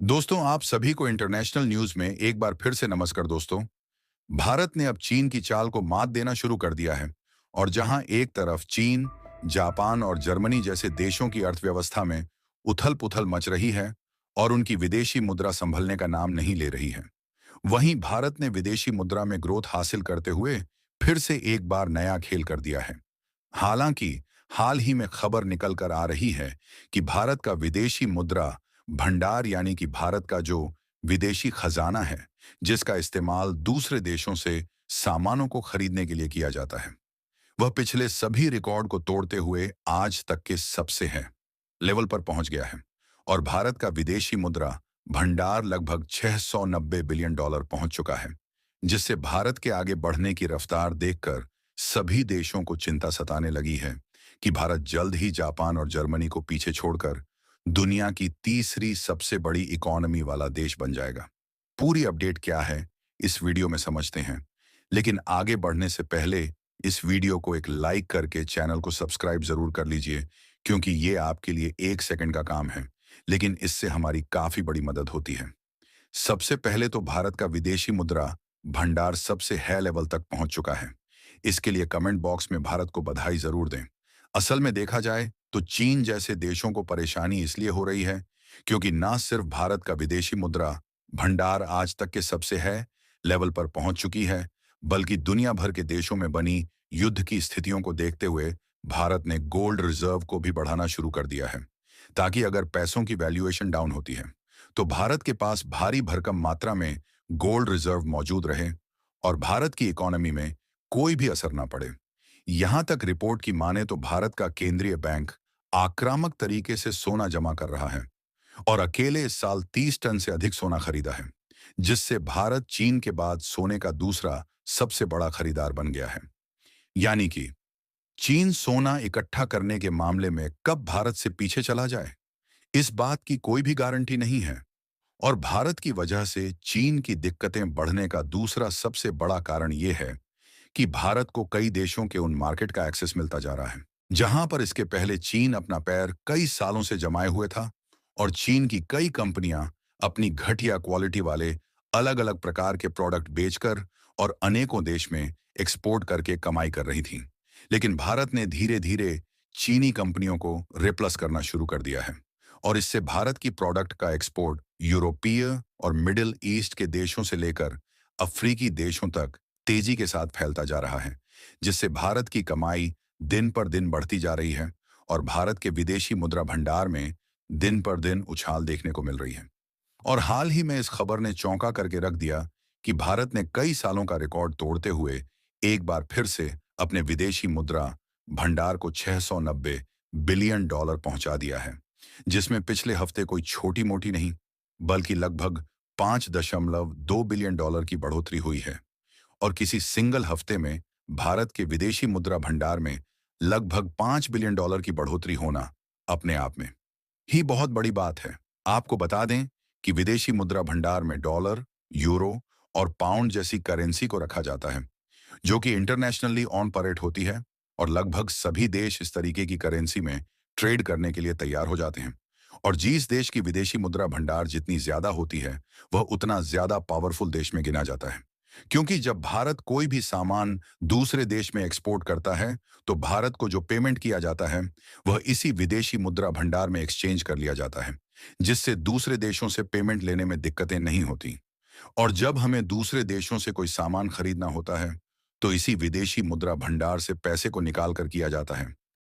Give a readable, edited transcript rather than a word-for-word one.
दोस्तों, आप सभी को इंटरनेशनल न्यूज में एक बार फिर से नमस्कार दोस्तों। भारत ने अब चीन की चाल को मात देना शुरू कर दिया है। और जहां एक तरफ चीन, जापान और जर्मनी जैसे देशों की अर्थव्यवस्था में उथल-पुथल मच रही है और उनकी विदेशी मुद्रा संभलने का नाम नहीं ले रही है, वहीं भारत ने विदेशी मुद्रा में ग्रोथ हासिल करते हुए फिर से एक बार नया खेल कर दिया है। हालांकि हाल ही में खबर निकल कर आ रही है कि भारत का विदेशी मुद्रा भंडार यानी कि भारत का जो विदेशी खजाना है, जिसका इस्तेमाल दूसरे देशों से सामानों को खरीदने के लिए किया जाता है, वह पिछले सभी रिकॉर्ड को तोड़ते हुए आज तक के सबसे है लेवल पर पहुंच गया है। और भारत का विदेशी मुद्रा भंडार लगभग 690 बिलियन डॉलर पहुंच चुका है, जिससे भारत के आगे बढ़ने की रफ्तार देखकर सभी देशों को चिंता सताने लगी है कि भारत जल्द ही जापान और जर्मनी को पीछे छोड़कर दुनिया की तीसरी सबसे बड़ी इकोनॉमी वाला देश बन जाएगा। पूरी अपडेट क्या है, इस वीडियो में समझते हैं। लेकिन आगे बढ़ने से पहले इस वीडियो को एक लाइक करके चैनल को सब्सक्राइब जरूर कर लीजिए, क्योंकि ये आपके लिए 1 सेकंड का काम है, लेकिन इससे हमारी काफी बड़ी मदद होती है। सबसे पहले तो भारत का विदेशी मुद्रा भंडार सबसे हाई लेवल तक पहुंच चुका है। इसके लिए कमेंट बॉक्स में भारत को बधाई जरूर दें। असल में देखा जाए तो चीन जैसे देशों को परेशानी इसलिए हो रही है क्योंकि न सिर्फ भारत का विदेशी मुद्रा भंडार आज तक के सबसे है लेवल पर पहुंच चुकी है, बल्कि दुनिया भर के देशों में बनी युद्ध की स्थितियों को देखते हुए भारत ने गोल्ड रिजर्व को भी बढ़ाना शुरू कर दिया है, ताकि अगर पैसों की वैल्यूएशन डाउन होती है तो भारत के पास भारी भरकम मात्रा में गोल्ड रिजर्व मौजूद रहे और भारत की इकोनॉमी में कोई भी असर ना पड़े। यहां तक रिपोर्ट की माने तो भारत का केंद्रीय बैंक आक्रामक तरीके से सोना जमा कर रहा है और अकेले इस साल 30 टन से अधिक सोना खरीदा है, जिससे भारत चीन के बाद सोने का दूसरा सबसे बड़ा खरीदार बन गया है। यानी कि चीन सोना इकट्ठा करने के मामले में कब भारत से पीछे चला जाए, इस बात की कोई भी गारंटी नहीं है। और भारत की वजह से चीन की दिक्कतें बढ़ने का दूसरा सबसे बड़ा कारण यह है कि भारत को कई देशों के उन मार्केट का एक्सेस मिलता जा रहा है जहां पर इसके पहले चीन अपना पैर कई सालों से जमाए हुए था। और चीन की कई कंपनियां अपनी घटिया क्वालिटी वाले अलग अलग प्रकार के प्रोडक्ट बेचकर और अनेकों देश में एक्सपोर्ट करके कमाई कर रही थीं। लेकिन भारत ने धीरे धीरे चीनी कंपनियों को रिप्लेस करना शुरू कर दिया है और इससे भारत की प्रोडक्ट का एक्सपोर्ट यूरोपीय और मिडिल ईस्ट के देशों से लेकर अफ्रीकी देशों तक तेजी के साथ फैलता जा रहा है, जिससे भारत की कमाई दिन पर दिन बढ़ती जा रही है और भारत के विदेशी मुद्रा भंडार में दिन पर दिन उछाल देखने को मिल रही है। और हाल ही में इस खबर ने चौंका करके रख दिया कि भारत ने कई सालों का रिकॉर्ड तोड़ते हुए एक बार फिर से अपने विदेशी मुद्रा भंडार को 690 बिलियन डॉलर पहुंचा दिया है, जिसमें पिछले हफ्ते कोई छोटी मोटी नहीं बल्कि लगभग 5.2 बिलियन डॉलर की बढ़ोतरी हुई है। और किसी सिंगल हफ्ते में भारत के विदेशी मुद्रा भंडार में लगभग 5 बिलियन डॉलर की बढ़ोतरी होना अपने आप में ही बहुत बड़ी बात है। आपको बता दें कि विदेशी मुद्रा भंडार में डॉलर, यूरो और पाउंड जैसी करेंसी को रखा जाता है, जो कि इंटरनेशनली ऑन परेट होती है और लगभग सभी देश इस तरीके की करेंसी में ट्रेड करने के लिए तैयार हो जाते हैं। और जिस देश की विदेशी मुद्रा भंडार जितनी ज्यादा होती है, वह उतना ज्यादा पावरफुल देश में गिना जाता है। क्योंकि जब भारत कोई भी सामान दूसरे देश में एक्सपोर्ट करता है तो भारत को जो पेमेंट किया जाता है वह इसी विदेशी मुद्रा भंडार में एक्सचेंज कर लिया जाता है, जिससे दूसरे देशों से पेमेंट लेने में दिक्कतें नहीं होती। और जब हमें दूसरे देशों से कोई सामान खरीदना होता है तो इसी विदेशी मुद्रा भंडार से पैसे को निकाल कर किया जाता है।